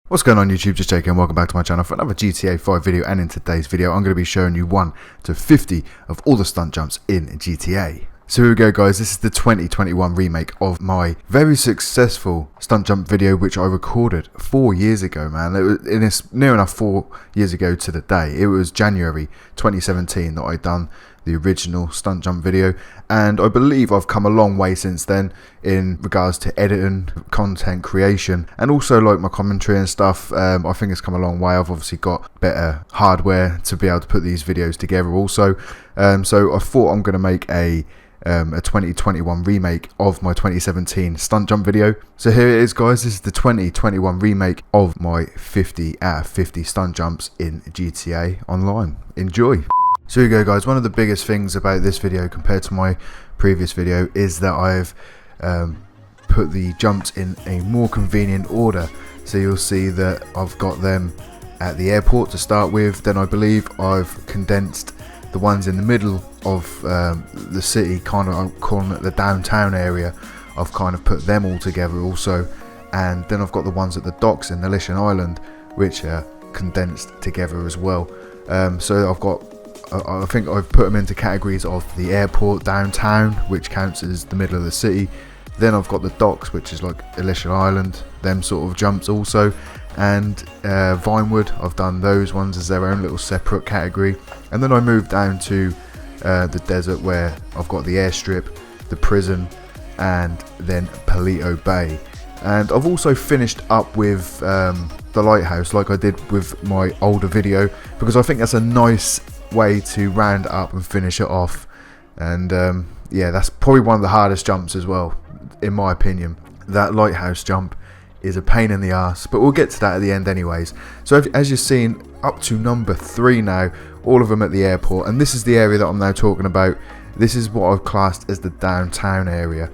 What's going on YouTube, just JK and welcome back to my channel for another GTA 5 video. And in today's video I'm going to be showing you 1 to 50 of all the stunt jumps in GTA. So here we go guys, this is the 2021 remake of my very successful stunt jump video which I recorded 4 years ago, man. It's near enough 4 years ago to the day. It was January 2017 that I done the original stunt jump video, and I believe I've come a long way since then in regards to editing, content creation, and also like my commentary and stuff. I think it's come a long way. I've obviously got better hardware to be able to put these videos together also. So I thought I'm going to make a 2021 remake of my 2017 stunt jump video. So here it is guys, this is the 2021 remake of my 50 out of 50 stunt jumps in GTA Online. Enjoy! So here you go guys, one of the biggest things about this video compared to my previous video is that I've put the jumps in a more convenient order. So you'll see that I've got them at the airport to start with, then I believe I've condensed the ones in the middle of the city, kind of I'm calling it the downtown area. I've kind of put them all together also, and then I've got the ones at the docks in Alician Island which are condensed together as well. So I've got, I think I've put them into categories of the airport, downtown, which counts as the middle of the city. Then I've got the docks, which is like Alician Island, them sort of jumps also. And Vinewood, I've done those ones as their own little separate category. And then I moved down to the desert where I've got the airstrip, the prison, and then Paleto Bay. And I've also finished up with the lighthouse like I did with my older video, because I think that's a nice way to round up and finish it off. And yeah, that's probably one of the hardest jumps as well, in my opinion. That lighthouse jump is a pain in the ass, but we'll get to that at the end anyways. So as you've seen, up to number 3 now, all of them at the airport, and this is the area that I'm now talking about. This is what I've classed as the downtown area.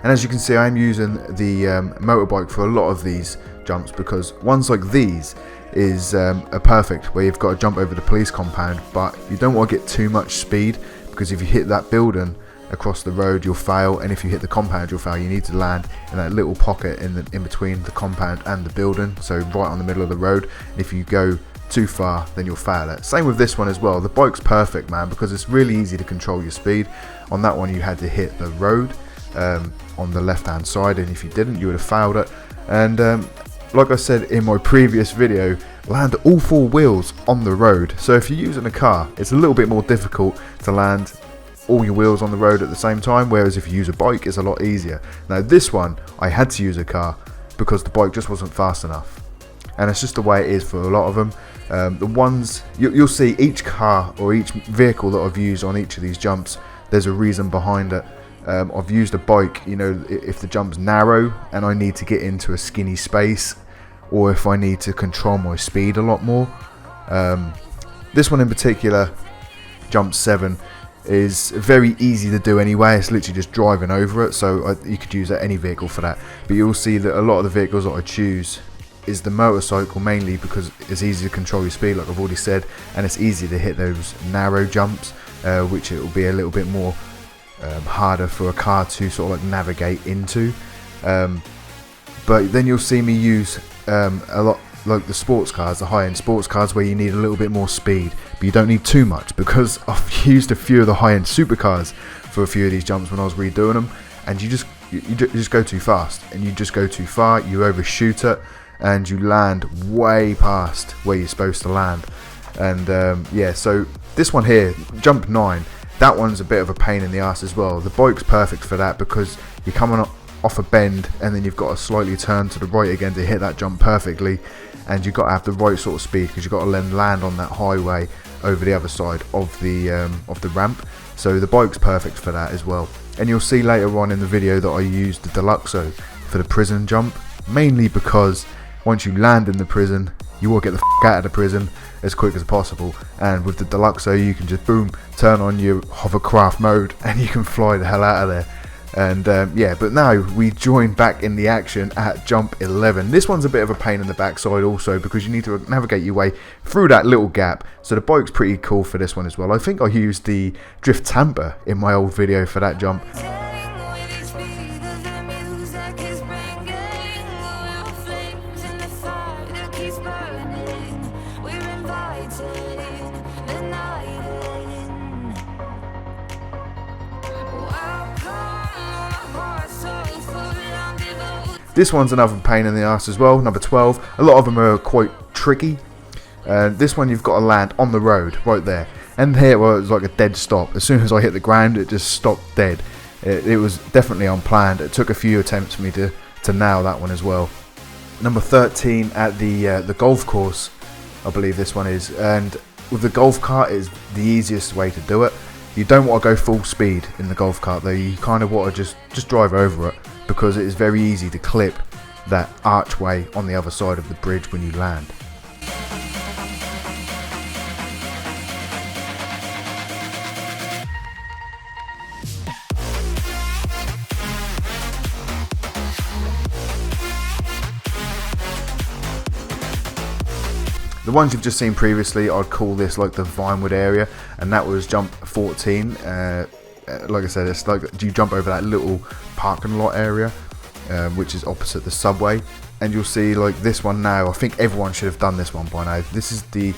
And as you can see, I'm using the motorbike for a lot of these jumps, because ones like these is are perfect, where you've got to jump over the police compound, but you don't want to get too much speed, because if you hit that building across the road you'll fail, and if you hit the compound you'll fail. You need to land in that little pocket in between the compound and the building, so right on the middle of the road. If you go too far then you'll fail it. Same with this one as well. The bike's perfect, man, because it's really easy to control your speed. On that one you had to hit the road on the left hand side, and if you didn't you would have failed it. And like I said in my previous video, land all 4 wheels on the road. So if you're using a car, it's a little bit more difficult to land all your wheels on the road at the same time, whereas if you use a bike it's a lot easier. Now this one I had to use a car because the bike just wasn't fast enough, and it's just the way it is for a lot of them. The ones you'll see, each car or each vehicle that I've used on each of these jumps, there's a reason behind it. I've used a bike, you know, if the jump's narrow and I need to get into a skinny space, or if I need to control my speed a lot more. This one in particular, jump 7, is very easy to do anyway. It's literally just driving over it, so you could use any vehicle for that. But you'll see that a lot of the vehicles that I choose is the motorcycle, mainly because it's easy to control your speed like I've already said, and it's easy to hit those narrow jumps, which it will be a little bit more harder for a car to sort of like navigate into. But then you'll see me use a lot like the sports cars, the high-end sports cars, where you need a little bit more speed, but you don't need too much, because I've used a few of the high-end supercars for a few of these jumps when I was redoing them, and you just go too fast, and you just go too far, you overshoot it, and you land way past where you're supposed to land. And yeah, so this one here, jump 9, that one's a bit of a pain in the ass as well. The bike's perfect for that, because you're coming off a bend and then you've got to slightly turn to the right again to hit that jump perfectly, and you've got to have the right sort of speed, because you've got to then land on that highway over the other side of the ramp. So the bike's perfect for that as well. And you'll see later on in the video that I used the Deluxo for the prison jump, mainly because once you land in the prison you will get the out of the prison as quick as possible, and with the Deluxo you can just boom, turn on your hovercraft mode and you can fly the hell out of there. And yeah, but now we join back in the action at jump 11. This one's a bit of a pain in the backside also, because you need to navigate your way through that little gap. So the bike's pretty cool for this one as well. I think I used the drift tamper in my old video for that jump. This one's another pain in the ass as well, number 12. A lot of them are quite tricky. This one you've got to land on the road, right there. And here it was like a dead stop. As soon as I hit the ground, it just stopped dead. It was definitely unplanned. It took a few attempts for me to nail that one as well. Number 13 at the golf course, I believe this one is. And with the golf cart, it's the easiest way to do it. You don't want to go full speed in the golf cart though. You kind of want to just drive over it, because it is very easy to clip that archway on the other side of the bridge when you land. The ones you've just seen previously, I'd call this like the Vinewood area, and that was jump 14. Like I said, it's like you jump over that little parking lot area, which is opposite the subway, and you'll see like this one now. I think everyone should have done this one by now. This is the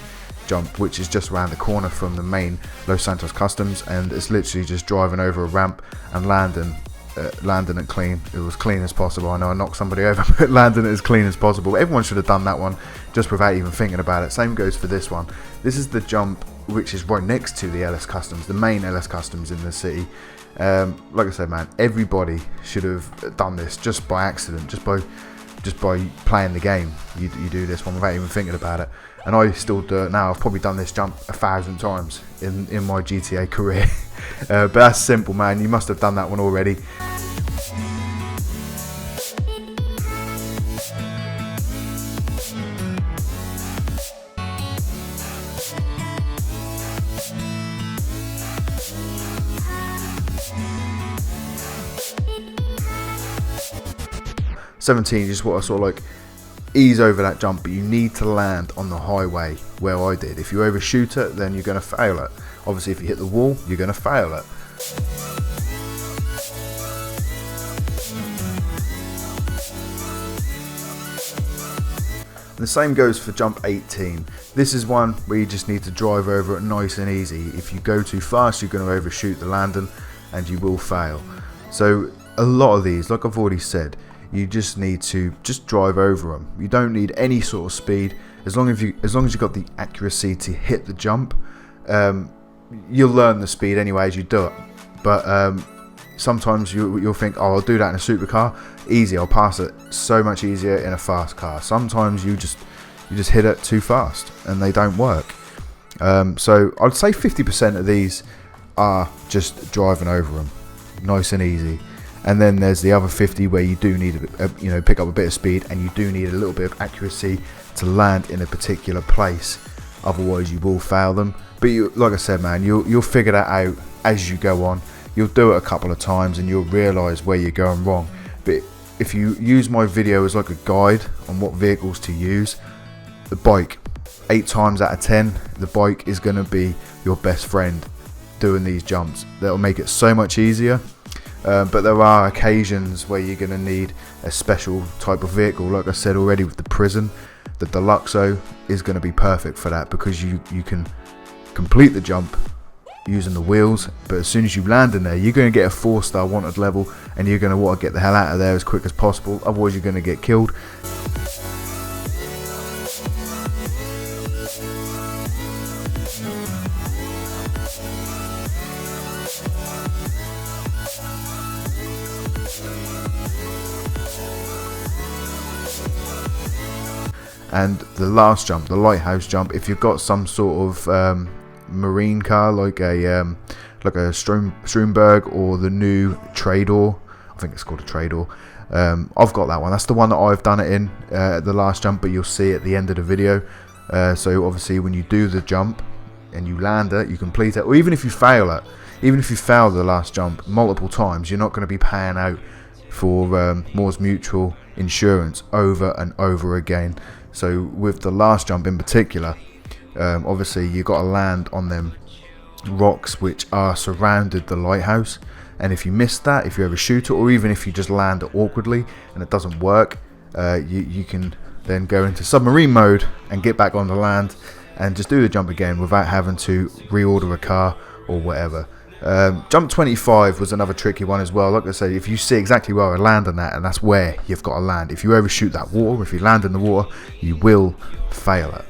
jump which is just around the corner from the main Los Santos Customs, and it's literally just driving over a ramp and landing it clean. It was clean as possible. I know I knocked somebody over, but landing it as clean as possible. Everyone should have done that one just without even thinking about it. Same goes for this one. This is the jump which is right next to the LS Customs, the main LS Customs in the city. Like I said, man, everybody should have done this just by accident, just by playing the game. You do this one without even thinking about it, and I still do it now. I've probably done this jump 1,000 times in my GTA career. But that's simple, man. You must have done that one already. You just want to sort of like ease over that jump, but you need to land on the highway where I did. If you overshoot it, then you're going to fail it. Obviously, if you hit the wall, you're going to fail it. The same goes for jump 18. This is one where you just need to drive over it nice and easy. If you go too fast, you're going to overshoot the landing and you will fail. So a lot of these, like I've already said, you just need to just drive over them. You don't need any sort of speed. As long as you've got the accuracy to hit the jump, you'll learn the speed anyway as you do it. But sometimes you'll think, oh, I'll do that in a supercar. Easy, I'll pass it so much easier in a fast car. Sometimes you just hit it too fast and they don't work. So I'd say 50% of these are just driving over them, nice and easy. And then there's the other 50 where you do need pick up a bit of speed, and you do need a little bit of accuracy to land in a particular place. Otherwise, you will fail them. But like I said, man, you'll figure that out as you go on. You'll do it a couple of times, and you'll realise where you're going wrong. But if you use my video as like a guide on what vehicles to use, the bike, 8 times out of 10, the bike is going to be your best friend doing these jumps. That'll make it so much easier. But there are occasions where you're going to need a special type of vehicle. Like I said already with the Prison, the Deluxo is going to be perfect for that, because you can complete the jump using the wheels, but as soon as you land in there, you're going to get a 4-star wanted level, and you're going to want to get the hell out of there as quick as possible, otherwise you're going to get killed. And the last jump, the lighthouse jump, if you've got some sort of marine car like a Stromberg or the new Trador, I think it's called a Trador, I've got that one. That's the one that I've done it in, the last jump, but you'll see at the end of the video. So obviously when you do the jump and you land it, you complete it, or even if you fail it, even if you fail the last jump multiple times, you're not going to be paying out for Moors Mutual insurance over and over again. So with the last jump in particular, obviously you got to land on them rocks which are surrounded the lighthouse, and if you miss that, if you overshoot it, or even if you just land it awkwardly and it doesn't work, you can then go into submarine mode and get back on the land and just do the jump again without having to reorder a car or whatever. Jump 25 was another tricky one as well. Like I say, if you see exactly where I land on that, and that's where you've got to land. If you overshoot that water, if you land in the water, you will fail it.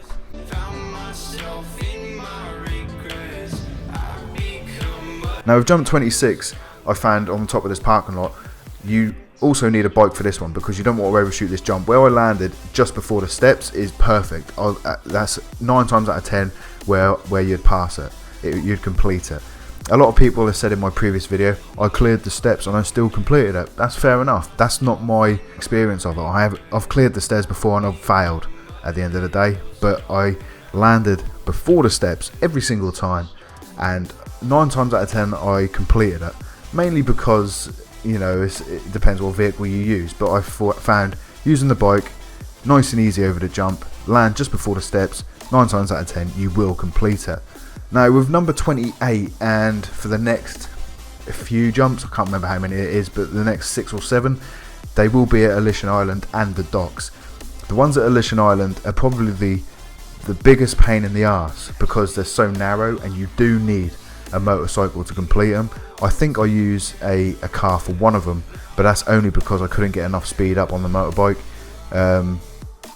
Now with jump 26, I found on top of this parking lot, you also need a bike for this one, because you don't want to overshoot this jump. Where I landed just before the steps is perfect. That's 9 times out of 10 where you'd pass it, you'd complete it. A lot of people have said in my previous video, I cleared the steps and I still completed it. That's fair enough. That's not my experience of it. I've cleared the stairs before and I've failed at the end of the day, but I landed before the steps every single time, and 9 times out of 10 I completed it, mainly because, you know, it depends what vehicle you use, but I found using the bike nice and easy over the jump, land just before the steps, 9 times out of 10 you will complete it. Now with number 28, and for the next few jumps, I can't remember how many it is, but the next 6 or 7, they will be at Alician Island and the docks. The ones at Alician Island are probably the biggest pain in the arse, because they're so narrow and you do need a motorcycle to complete them. I think I use a car for one of them, but that's only because I couldn't get enough speed up on the motorbike.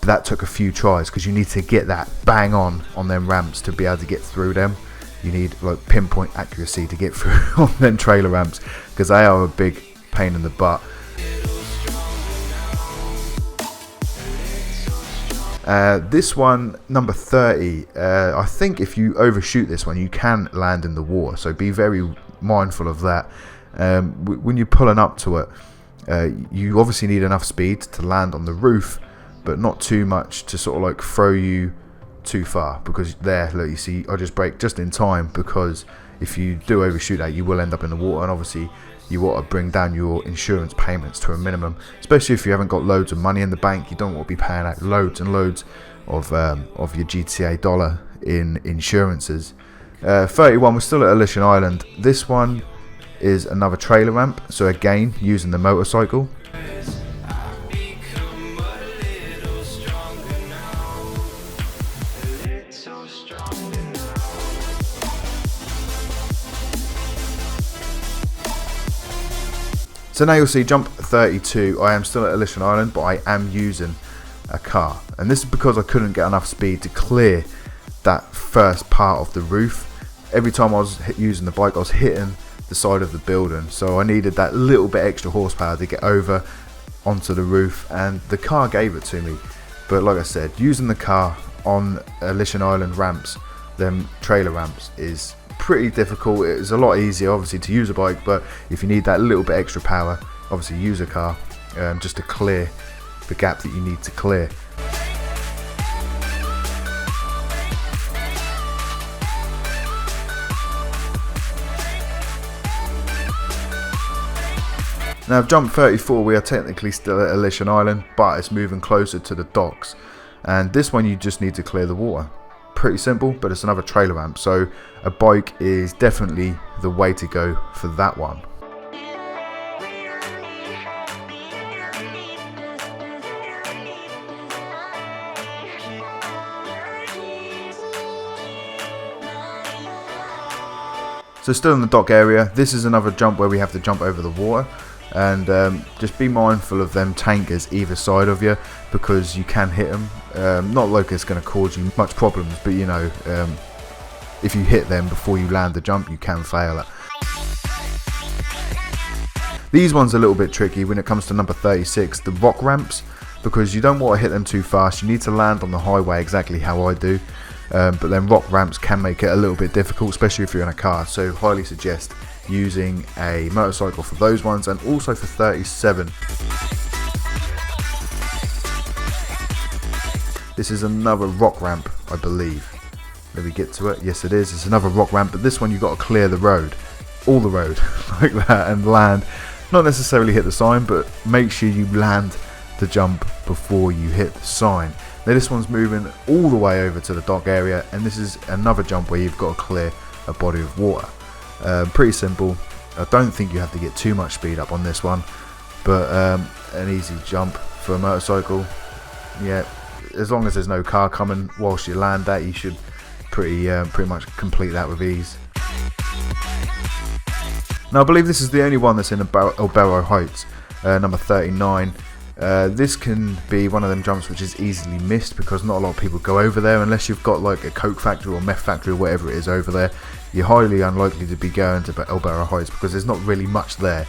That took a few tries, because you need to get that bang on them ramps to be able to get through them. You need like pinpoint accuracy to get through on them trailer ramps, because they are a big pain in the butt. This one, number 30, I think if you overshoot this one you can land in the water, so be very mindful of that. When you're pulling up to it, you obviously need enough speed to land on the roof, but not too much to sort of like throw you too far, because there, look, you see I just brake just in time, because if you do overshoot that you will end up in the water, and obviously you want to bring down your insurance payments to a minimum, especially if you haven't got loads of money in the bank. You don't want to be paying out loads and loads of your GTA dollar in insurances. 31, we're still at Alician Island. This one is another trailer ramp, so again using the motorcycle. So now you'll see jump 32, I am still at Alician Island, but I am using a car. And this is because I couldn't get enough speed to clear that first part of the roof. Every time I was using the bike, I was hitting the side of the building. So I needed that little bit extra horsepower to get over onto the roof, and the car gave it to me. But like I said, using the car on Alician Island ramps, them trailer ramps, is pretty difficult. It's a lot easier obviously to use a bike, but if you need that little bit extra power, obviously use a car just to clear the gap that you need to clear. Now jump 34, we are technically still at Alician Island, but it's moving closer to the docks, and this one you just need to clear the water. Pretty simple, but it's another trailer ramp, so a bike is definitely the way to go for that one. So still in the dock area, this is another jump where we have to jump over the water, and just be mindful of them tankers either side of you, because you can hit them. Not like it's going to cause you much problems, but you know, if you hit them before you land the jump, you can fail it. These ones are a little bit tricky when it comes to number 36, the rock ramps, because you don't want to hit them too fast. You need to land on the highway exactly how I do, but then rock ramps can make it a little bit difficult, especially if you're in a car. So highly suggest using a motorcycle for those ones, and also for 37. This is another rock ramp, I believe. Let me get to it. Yes, it is. It's another rock ramp, but this one you've got to clear the road. all the road like that and land. Not necessarily hit the sign, but make sure you land the jump before you hit the sign. Now this one's moving all the way over to the dock area, and this is another jump where you've got to clear a body of water. Pretty simple. I don't think you have to get too much speed up on this one, but an easy jump for a motorcycle. Yeah, as long as there's no car coming whilst you land that, you should pretty much complete that with ease. Now I believe this is the only one that's in Paleto Heights, number 39. This can be one of them jumps which is easily missed because not a lot of people go over there unless you've got like a coke factory or meth factory or whatever it is over there. You're highly unlikely to be going to Paleto Heights because there's not really much there.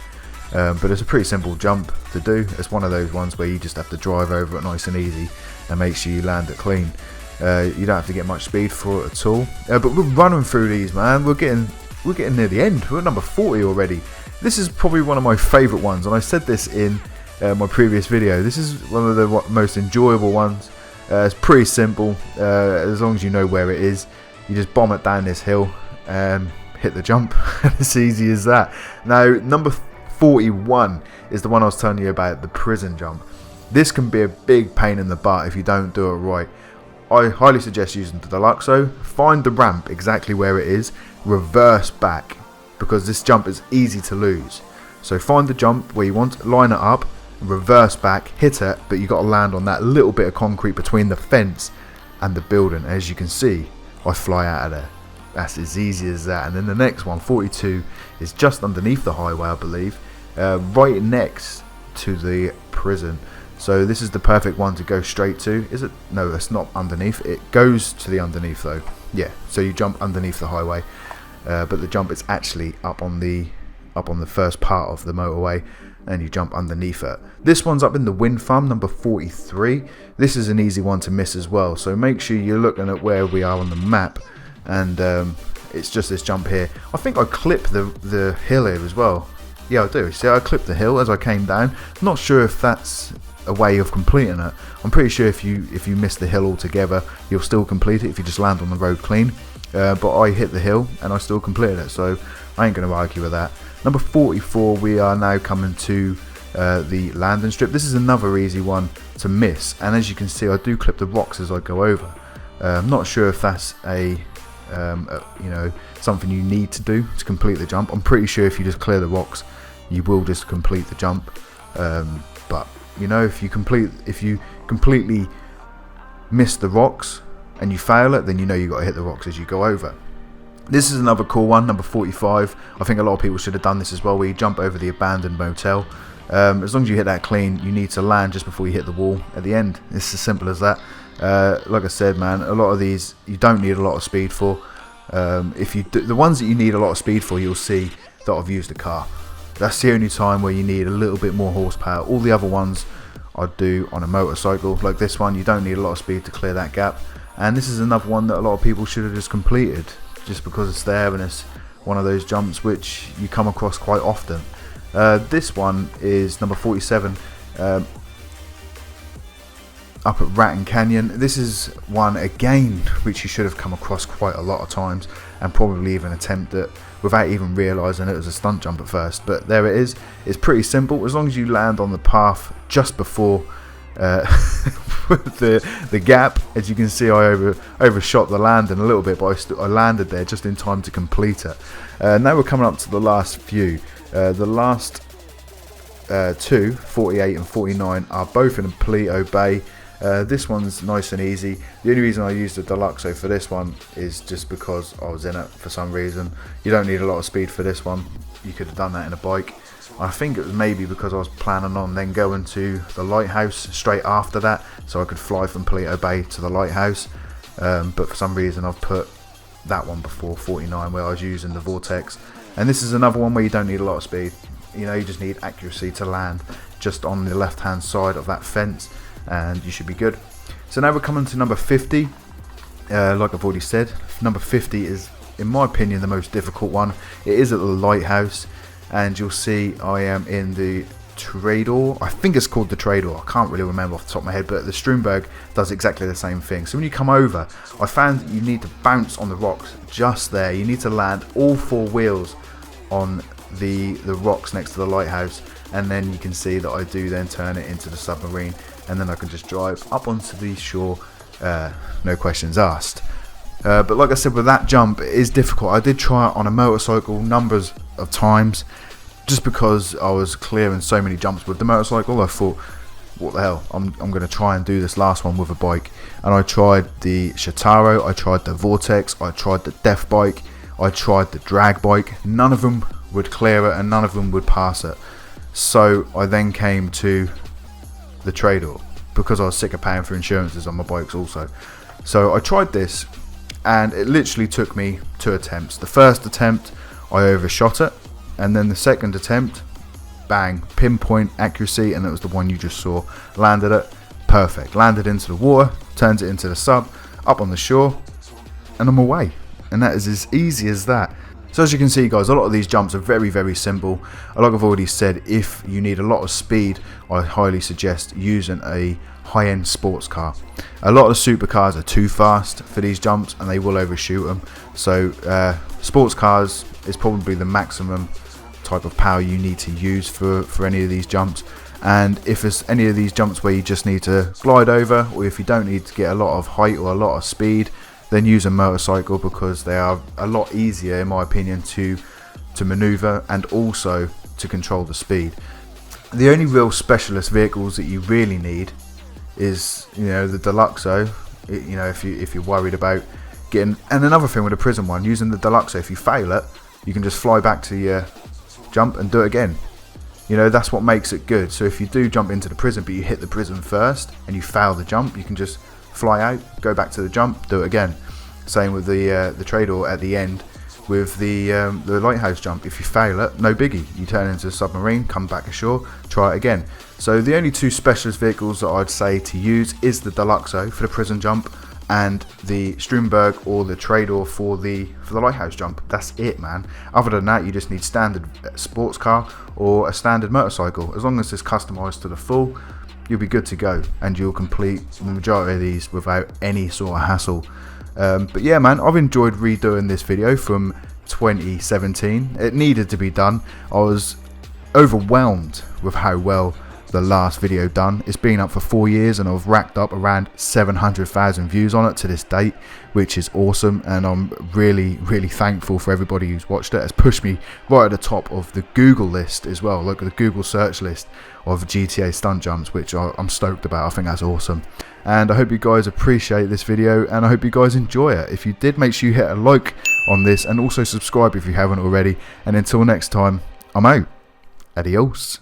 But it's a pretty simple jump to do. It's one of those ones where you just have to drive over it nice and easy and make sure you land it clean. You don't have to get much speed for it at all. But we're running through these, man. We're getting near the end. We're at number 40 already. This is probably one of my favourite ones, and I said this in my previous video. This is one of the most enjoyable ones. It's pretty simple. As long as you know where it is, you just bomb it down this hill and hit the jump. It's easy as that. Now number 41 is the one I was telling you about, the prison jump. This can be a big pain in the butt if you don't do it right. I highly suggest using the Deluxo. Find the ramp exactly where it is, reverse back, because this jump is easy to lose. So find the jump where you want, line it up, reverse back, hit it, but you got to land on that little bit of concrete between the fence and the building. As you can see, I fly out of there. That's as easy as that. And then the next one, 42, is just underneath the highway, I believe, right next to the prison. So this is the perfect one to go straight to. Is it? No, it's not underneath. It goes to the underneath though. Yeah, so you jump underneath the highway, but the jump is actually up on the first part of the motorway, and you jump underneath it. This one's up in the wind farm, number 43. This is an easy one to miss as well, so make sure you're looking at where we are on the map, and it's just this jump here. I think I clipped the hill here as well. Yeah, I do. See, I clipped the hill as I came down. Not sure if that's a way of completing it. I'm pretty sure if you miss the hill altogether, you'll still complete it if you just land on the road clean. But I hit the hill and I still completed it, so I ain't going to argue with that. Number 44, we are now coming to the landing strip. This is another easy one to miss, and as you can see, I do clip the rocks as I go over. I'm not sure if that's something you need to do to complete the jump. I'm pretty sure if you just clear the rocks, you will just complete the jump. But you know, if you completely miss the rocks and you fail it, then you know you got to hit the rocks as you go over. This is another cool one, number 45. I think a lot of people should have done this as well, where you jump over the abandoned motel. As long as you hit that clean, you need to land just before you hit the wall at the end. It's as simple as that. Like I said, man, a lot of these you don't need a lot of speed for. If you do, the ones that you need a lot of speed for, you'll see that I've used a car. That's the only time where you need a little bit more horsepower. All the other ones I'd do on a motorcycle. Like this one, you don't need a lot of speed to clear that gap. And this is another one that a lot of people should have just completed, just because it's there and it's one of those jumps which you come across quite often. This one is number 47, up at Ratton Canyon. This is one again which you should have come across quite a lot of times and probably even attempt it without even realising it was a stunt jump at first. But there it is. It's pretty simple as long as you land on the path just before the gap. As you can see, I overshot the landing a little bit, but I landed there just in time to complete it. Now we're coming up to the last few. The last two, 48 and 49, are both in Paleto Bay. This one's nice and easy. The only reason I used the Deluxo for this one is just because I was in it for some reason. You don't need a lot of speed for this one. You could have done that in a bike. I think it was maybe because I was planning on then going to the lighthouse straight after that, so I could fly from Paleto Bay to the lighthouse. But for some reason I've put that one before 49, where I was using the Vortex. And this is another one where you don't need a lot of speed. You know, you just need accuracy to land just on the left hand side of that fence, and you should be good. So now we're coming to number 50. Like I've already said, number 50 is, in my opinion, the most difficult one. It is at the lighthouse, and you'll see I am in the Trador. I think it's called the Trador. I can't really remember off the top of my head, but the Stromberg does exactly the same thing. So when you come over, I found that you need to bounce on the rocks just there. You need to land all four wheels on the rocks next to the lighthouse, and then you can see that I do then turn it into the submarine, and then I can just drive up onto the shore, no questions asked. But like I said, with that jump, it is difficult. I did try it on a motorcycle numbers of times, just because I was clearing so many jumps with the motorcycle. I thought, what the hell, I'm going to try and do this last one with a bike. And I tried the Shitaro, I tried the Vortex, I tried the Death bike, I tried the drag bike. None of them would clear it and none of them would pass it. So I then came to the Trader, because I was sick of paying for insurances on my bikes also. So I tried this, and it literally took me 2 attempts. The first attempt I overshot it, and then the second attempt, bang, pinpoint accuracy, and it was the one you just saw. Landed it, perfect. Landed into the water, turns it into the sub, up on the shore, and I'm away. And that is as easy as that. So as you can see, guys, a lot of these jumps are very, very simple. Like I've already said, if you need a lot of speed, I highly suggest using a high-end sports car. A lot of supercars are too fast for these jumps and they will overshoot them. So sports cars is probably the maximum type of power you need to use for any of these jumps. And if it's any of these jumps where you just need to glide over, or if you don't need to get a lot of height or a lot of speed, then use a motorcycle, because they are a lot easier, in my opinion, to maneuver and also to control the speed. The only real specialist vehicles that you really need is, you know, the Deluxo. You know, if you're worried about getting, and another thing with the prison one, using the Deluxo, if you fail it, you can just fly back to your jump and do it again. You know, that's what makes it good. So if you do jump into the prison but you hit the prison first and you fail the jump, you can just fly out, go back to the jump, do it again. Same with the Trader at the end with the lighthouse jump. If you fail it, no biggie, you turn into a submarine, come back ashore, try it again. So the only 2 specialist vehicles that I'd say to use is the Deluxo for the prison jump, and the Stromberg or the Trader for the lighthouse jump. That's it, man. Other than that, you just need standard sports car or a standard motorcycle. As long as it's customized to the full, you'll be good to go, and you'll complete the majority of these without any sort of hassle. But yeah, man, I've enjoyed redoing this video from 2017. It needed to be done. I was overwhelmed with how well the last video done. It's been up for 4 years and I've racked up around 700,000 views on it to this date, which is awesome, and I'm really, really thankful for everybody who's watched it. It's pushed me right at the top of the Google list as well, like the Google search list of GTA stunt jumps, which I'm stoked about. I think that's awesome, and I hope you guys appreciate this video, and I hope you guys enjoy it. If you did, make sure you hit a like on this and also subscribe if you haven't already, and until next time, I'm out. Adios.